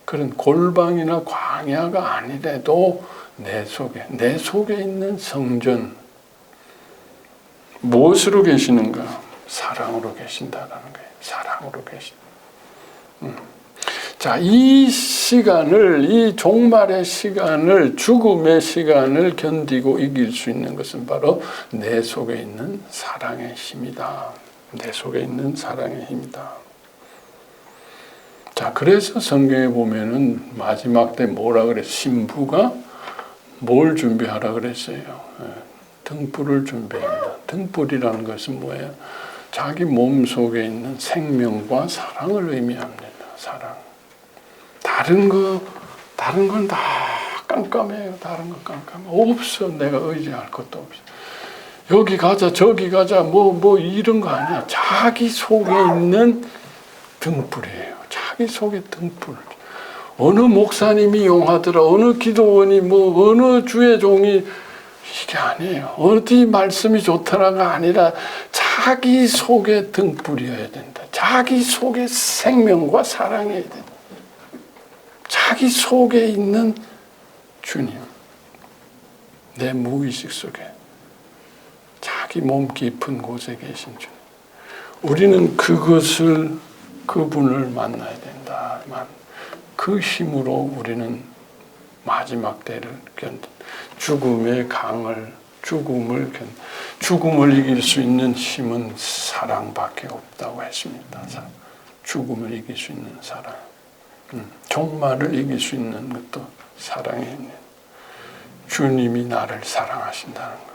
그런 골방이나 광야가 아니래도 내 속에 있는 성전 무엇으로 계시는가? 사랑으로 계신다라는 거예요. 사랑으로 계신. 자, 이 시간을, 이 종말의 시간을, 죽음의 시간을 견디고 이길 수 있는 것은 바로 내 속에 있는 사랑의 힘이다. 내 속에 있는 사랑의 힘이다. 자, 그래서 성경에 보면은 마지막 때 뭐라 그래? 신부가 뭘 준비하라 그랬어요? 등불을 준비한다. 등불이라는 것은 뭐예요? 자기 몸 속에 있는 생명과 사랑을 의미합니다. 사랑. 다른 건 다 깜깜해요. 다른 거 깜깜해. 없어. 내가 의지할 것도 없어. 여기 가자 저기 가자 뭐 이런 거 아니야. 자기 속에 있는 등불이에요. 자기 속에 등불. 어느 목사님이 용하더라, 어느 기도원이 어느 주의 종이, 이게 아니에요. 어디 말씀이 좋더라가 아니라 자기 속에 등불이어야 된다. 자기 속에 생명과 사랑이어야 된다. 자기 속에 있는 주님, 내 무의식 속에 자기 몸 깊은 곳에 계신 주님, 우리는 그분을 만나야 된다. 그 힘으로 우리는 마지막 때를 죽음의 강을, 죽음을 이길 수 있는 힘은 사랑밖에 없다고 했습니다. 죽음을 이길 수 있는 사랑, 종말을 이길 수 있는 것도 사랑이에요. 주님이 나를 사랑하신다는 거.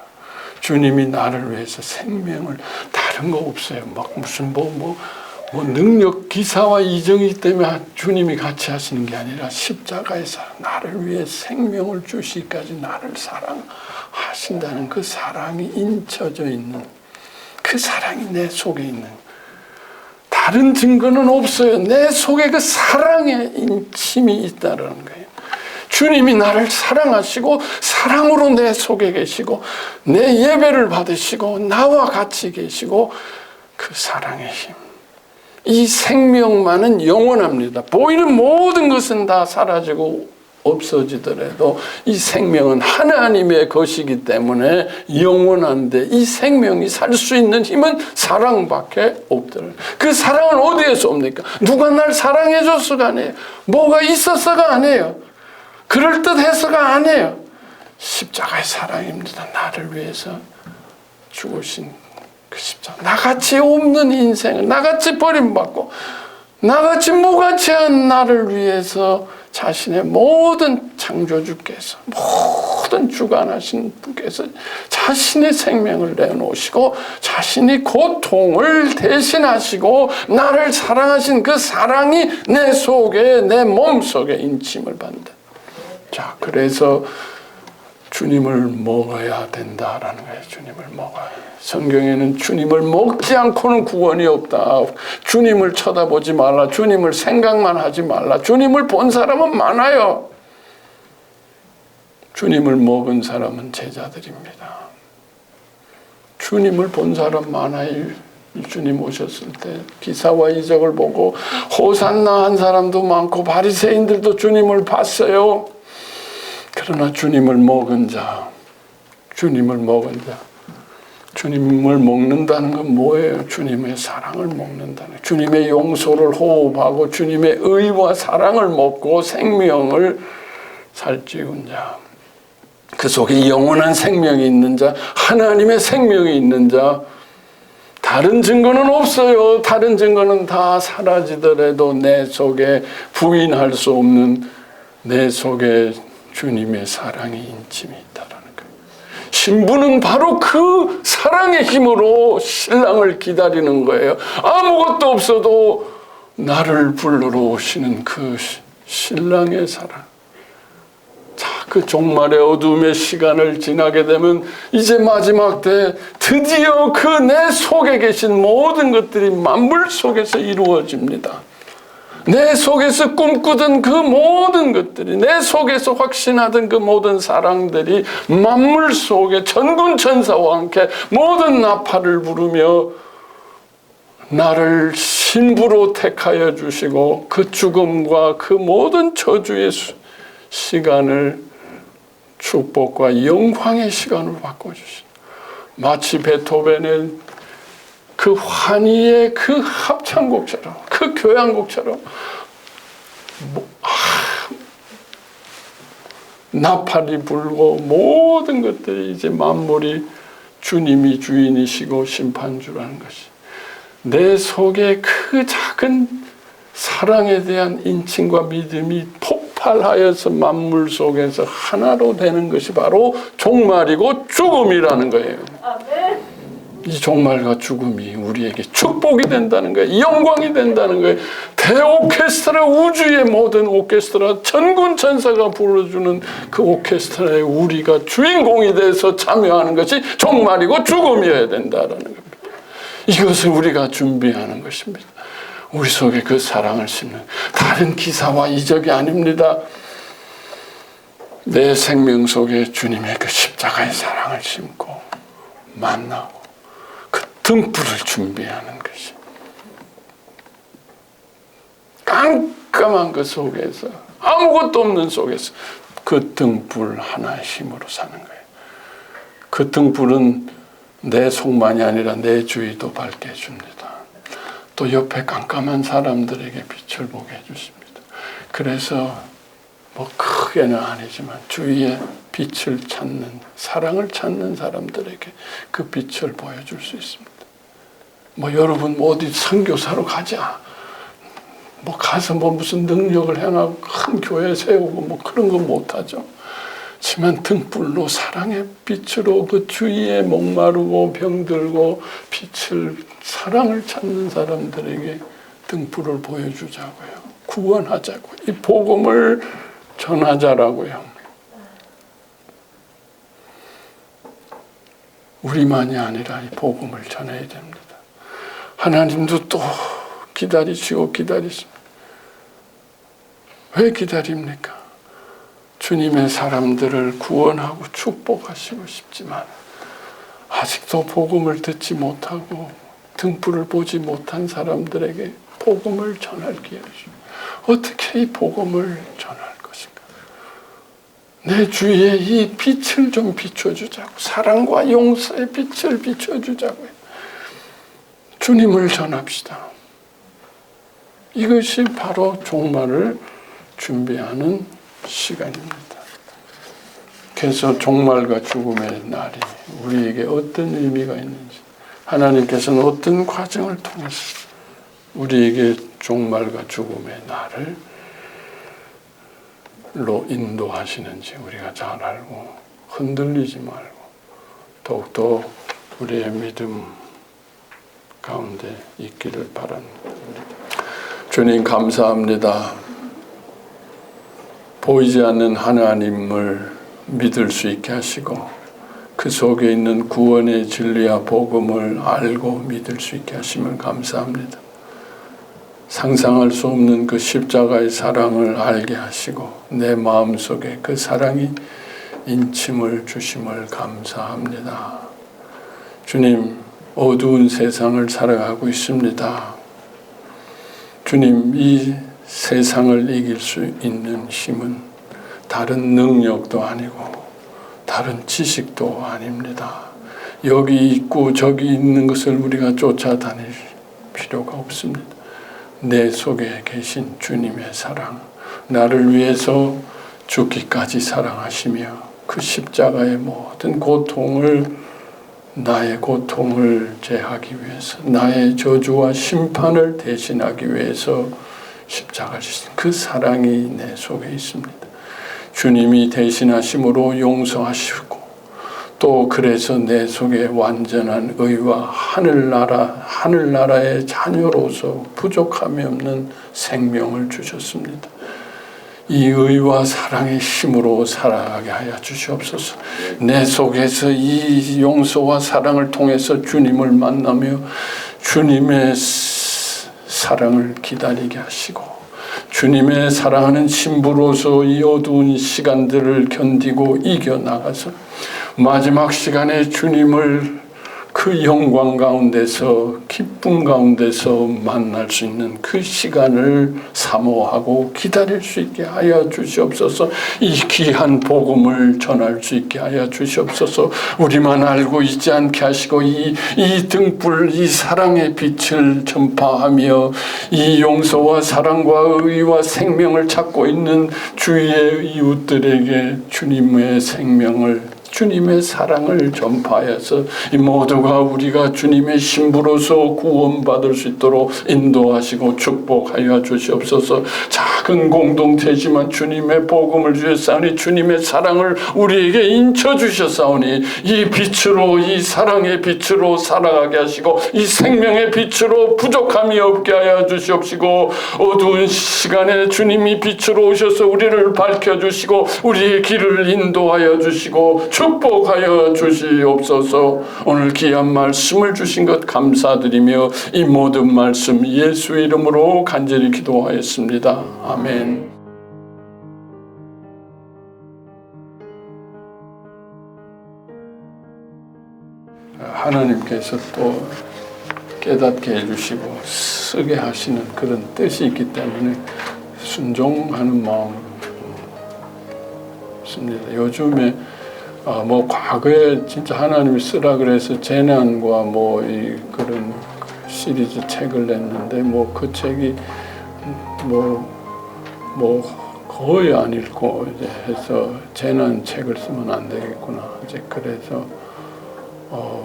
주님이 나를 위해서 생명을, 다른 거 없어요. 막 무슨 능력, 기사와 이정이 때문에 주님이 같이 하시는 게 아니라 십자가에서 나를 위해 생명을 주시기까지 나를 사랑하신다는 그 사랑이 인쳐져 있는, 그 사랑이 내 속에 있는, 다른 증거는 없어요. 내 속에 그 사랑의 인침이 있다는 거예요. 주님이 나를 사랑하시고 사랑으로 내 속에 계시고 내 예배를 받으시고 나와 같이 계시고, 그 사랑의 힘, 이 생명만은 영원합니다. 보이는 모든 것은 다 사라지고 없어지더라도 이 생명은 하나님의 것이기 때문에 영원한데, 이 생명이 살 수 있는 힘은 사랑밖에 없더라고요. 그 사랑은 어디에서 옵니까? 누가 날 사랑해줘서가 아니에요. 뭐가 있어서가 아니에요. 그럴듯해서가 아니에요. 십자가의 사랑입니다. 나를 위해서 죽으신 그 십자가. 나같이 없는 인생을, 나같이 버림받고 나같이 무가치한 나를 위해서 자신의 모든 창조주께서, 모든 주관하신 분께서 자신의 생명을 내놓으시고 자신이 고통을 대신하시고 나를 사랑하신 그 사랑이 내 속에, 내 몸속에 인침을 받는다. 자, 그래서 주님을 먹어야 된다라는 거예요. 주님을 먹어야 해요. 성경에는 주님을 먹지 않고는 구원이 없다. 주님을 쳐다보지 말라. 주님을 생각만 하지 말라. 주님을 본 사람은 많아요. 주님을 먹은 사람은 제자들입니다. 주님을 본 사람 많아요. 주님 오셨을 때 기사와 이적을 보고 호산나 한 사람도 많고 바리새인들도 주님을 봤어요. 그러나 주님을 먹은 자, 주님을 먹는다는 건 뭐예요? 주님의 사랑을 먹는다는 거예요. 주님의 용서를 호흡하고 주님의 의와 사랑을 먹고 생명을 살찌운 자, 그 속에 영원한 생명이 있는 자, 하나님의 생명이 있는 자. 다른 증거는 없어요. 다른 증거는 다 사라지더라도 내 속에 부인할 수 없는, 내 속에 주님의 사랑의 인침이 있다라는 거예요. 신부는 바로 그 사랑의 힘으로 신랑을 기다리는 거예요. 아무것도 없어도 나를 불러러 오시는 그 신랑의 사랑. 자, 그 종말의 어둠의 시간을 지나게 되면 이제 마지막 때 드디어 그 내 속에 계신 모든 것들이 만물 속에서 이루어집니다. 내 속에서 꿈꾸던 그 모든 것들이, 내 속에서 확신하던 그 모든 사랑들이 만물 속에 천군 천사와 함께 모든 나팔을 부르며 나를 신부로 택하여 주시고 그 죽음과 그 모든 저주의 시간을 축복과 영광의 시간으로 바꿔주신, 마치 베토벤의 그 환희의 그 합창곡처럼, 그 교향곡처럼 나팔이 불고 모든 것들이 이제 만물이 주님이 주인이시고 심판주라는 것이, 내 속에 그 작은 사랑에 대한 인침과 믿음이 폭발하여서 만물 속에서 하나로 되는 것이 바로 종말이고 죽음이라는 거예요. 이 종말과 죽음이 우리에게 축복이 된다는 거예요. 영광이 된다는 거예요. 대오케스트라, 우주의 모든 오케스트라, 천군 천사가 불러주는 그 오케스트라에 우리가 주인공이 돼서 참여하는 것이 종말이고 죽음이어야 된다는 겁니다. 이것을 우리가 준비하는 것입니다. 우리 속에 그 사랑을 심는 다른 기사와 이적이 아닙니다. 내 생명 속에 주님의 그 십자가의 사랑을 심고 만나고 그 등불을 준비하는 것이 깜깜한 그 속에서 아무것도 없는 속에서 그 등불 하나의 힘으로 사는 거예요. 그 등불은 내 속만이 아니라 내 주위도 밝게 해줍니다. 또 옆에 깜깜한 사람들에게 빛을 보게 해주십니다. 그래서 뭐 크게는 아니지만 주위에 빛을 찾는, 사랑을 찾는 사람들에게 그 빛을 보여줄 수 있습니다. 뭐 여러분 뭐 어디 선교사로 가자, 뭐 가서 뭐 무슨 능력을 행하고 큰 교회 세우고 뭐 그런 건 못하죠. 하지만 등불로, 사랑의 빛으로 그 주위에 목마르고 병들고 빛을, 사랑을 찾는 사람들에게 등불을 보여주자고요. 구원하자고, 이 복음을 전하자라고요. 우리만이 아니라 이 복음을 전해야 됩니다. 하나님도 또 기다리시고 기다리십니다. 왜 기다립니까? 주님의 사람들을 구원하고 축복하시고 싶지만 아직도 복음을 듣지 못하고 등불을 보지 못한 사람들에게 복음을 전할 기회를 줍니다. 어떻게 이 복음을 전할 것인가? 내 주위에 이 빛을 좀 비춰주자고, 사랑과 용서의 빛을 비춰주자고요. 주님을 전합시다. 이것이 바로 종말을 준비하는 시간입니다. 그래서 종말과 죽음의 날이 우리에게 어떤 의미가 있는지, 하나님께서는 어떤 과정을 통해서 우리에게 종말과 죽음의 날로 인도하시는지 우리가 잘 알고 흔들리지 말고 더욱더 우리의 믿음 가운데 있기를 바랍니다. 주님 감사합니다. 보이지 않는 하나님을 믿을 수 있게 하시고 그 속에 있는 구원의 진리와 복음을 알고 믿을 수 있게 하심을 감사합니다. 상상할 수 없는 그 십자가의 사랑을 알게 하시고 내 마음속에 그 사랑이 인침을 주심을 감사합니다. 주님, 어두운 세상을 살아가고 있습니다. 주님, 이 세상을 이길 수 있는 힘은 다른 능력도 아니고 다른 지식도 아닙니다. 여기 있고 저기 있는 것을 우리가 쫓아다닐 필요가 없습니다. 내 속에 계신 주님의 사랑, 나를 위해서 죽기까지 사랑하시며 그 십자가의 모든 고통을, 나의 고통을 제하기 위해서, 나의 저주와 심판을 대신하기 위해서 십자가를 지신 그 사랑이 내 속에 있습니다. 주님이 대신하심으로 용서하시고 또 그래서 내 속에 완전한 의와 하늘나라의 자녀로서 부족함이 없는 생명을 주셨습니다. 이 의와 사랑의 힘으로 살아가게 하여 주시옵소서. 내 속에서 이 용서와 사랑을 통해서 주님을 만나며 주님의 사랑을 기다리게 하시고 주님의 사랑하는 신부로서 이 어두운 시간들을 견디고 이겨나가서 마지막 시간에 주님을 그 영광 가운데서 기쁨 가운데서 만날 수 있는 그 시간을 사모하고 기다릴 수 있게 하여 주시옵소서. 이 귀한 복음을 전할 수 있게 하여 주시옵소서. 우리만 알고 있지 않게 하시고 이 등불, 이 사랑의 빛을 전파하며 이 용서와 사랑과 의와 생명을 찾고 있는 주위의 이웃들에게 주님의 생명을 주님의 사랑을 전파해서 이 모두가 우리가 주님의 신부로서 구원받을 수 있도록 인도하시고 축복하여 주시옵소서. 작은 공동체지만 주님의 복음을 주셨사오니 주님의 사랑을 우리에게 인쳐 주셨사오니 이 빛으로, 이 사랑의 빛으로 살아가게 하시고 이 생명의 빛으로 부족함이 없게 하여 주시옵시고, 어두운 시간에 주님이 빛으로 오셔서 우리를 밝혀주시고 우리의 길을 인도하여 주시고 축복하여 주시옵소서. 오늘 귀한 말씀을 주신 것 감사드리며 이 모든 말씀 예수 이름으로 간절히 기도하였습니다. 아멘. 하나님께서 또 깨닫게 해주시고 쓰게 하시는 그런 뜻이 있기 때문에 순종하는 마음으로 씁니다. 요즘에 뭐 과거에 진짜 하나님이 쓰라 그래서 재난과 뭐 이 그런 시리즈 책을 냈는데 뭐 그 책이 뭐 거의 안 읽고 이제 해서 재난 책을 쓰면 안 되겠구나 이제 그래서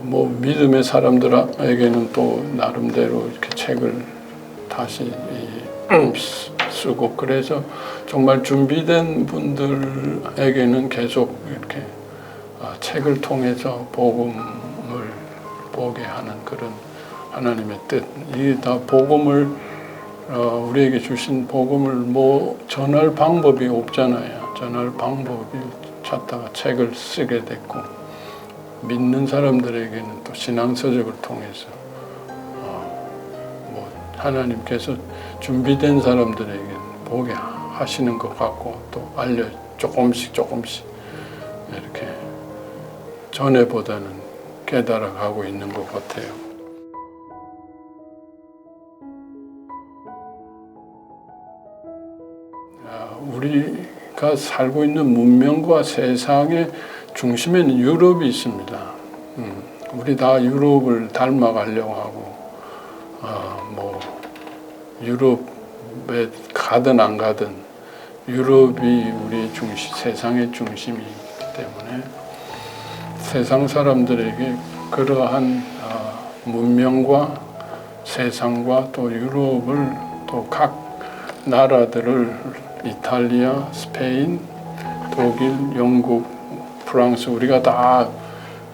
뭐 믿음의 사람들에게는 또 나름대로 이렇게 책을 다시 쓰고 그래서 정말 준비된 분들에게는 계속 이렇게 책을 통해서 복음을 보게 하는 그런 하나님의 뜻. 이게 다 복음을 우리에게 주신 복음을 뭐 전할 방법이 없잖아요. 전할 방법이 찾다가 책을 쓰게 됐고 믿는 사람들에게는 또 신앙서적을 통해서 뭐 하나님께서 준비된 사람들에게 보게 하시는 것 같고 또 조금씩 이렇게 전에보다는 깨달아가고 있는 것 같아요. 우리가 살고 있는 문명과 세상의 중심에는 유럽이 있습니다. 우리 다 유럽을 닮아가려고 하고 뭐 유럽에 가든 안 가든 유럽이 우리의 세상의 중심이기 때문에 세상 사람들에게 그러한 문명과 세상과 또 유럽을 또 각 나라들을 이탈리아, 스페인, 독일, 영국, 프랑스 우리가 다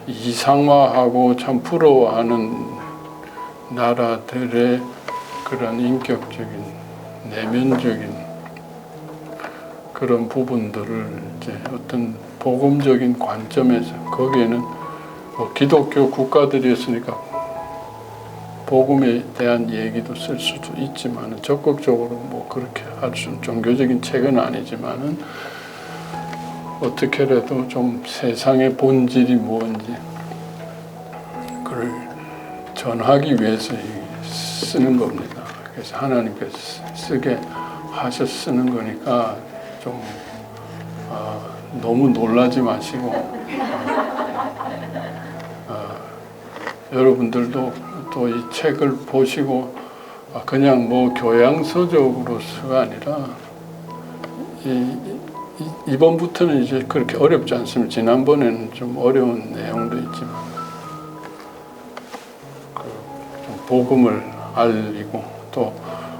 이상화하고 참 부러워하는 나라들의 그런 인격적인 내면적인 그런 부분들을 이제 어떤 복음적인 관점에서 거기에는 뭐 기독교 국가들이었으니까 복음에 대한 얘기도 쓸 수도 있지만 적극적으로 뭐 그렇게 할 수는 종교적인 책은 아니지만은 어떻게라도 좀 세상의 본질이 뭔지 그걸 전하기 위해서 쓰는 겁니다. 그래서 하나님께서 쓰게 하셔 쓰는 거니까 좀 너무 놀라지 마시고 여러분들도 또 이 책을 보시고 그냥 뭐 교양서적으로서가 아니라 이번부터는 이제 그렇게 어렵지 않습니다. 지난번에는 좀 어려운 내용도 있지만 좀 복음을 알리고 또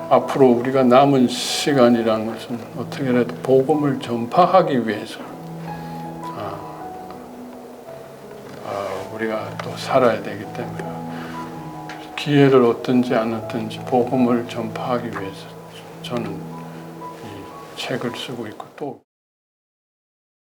앞으로 우리가 남은 시간이라는 것은 어떻게라도 복음을 전파하기 위해서 우리가 또 살아야 되기 때문에 기회를 얻든지 안 얻든지 복음을 전파하기 위해서 저는 이 책을 쓰고 있고 또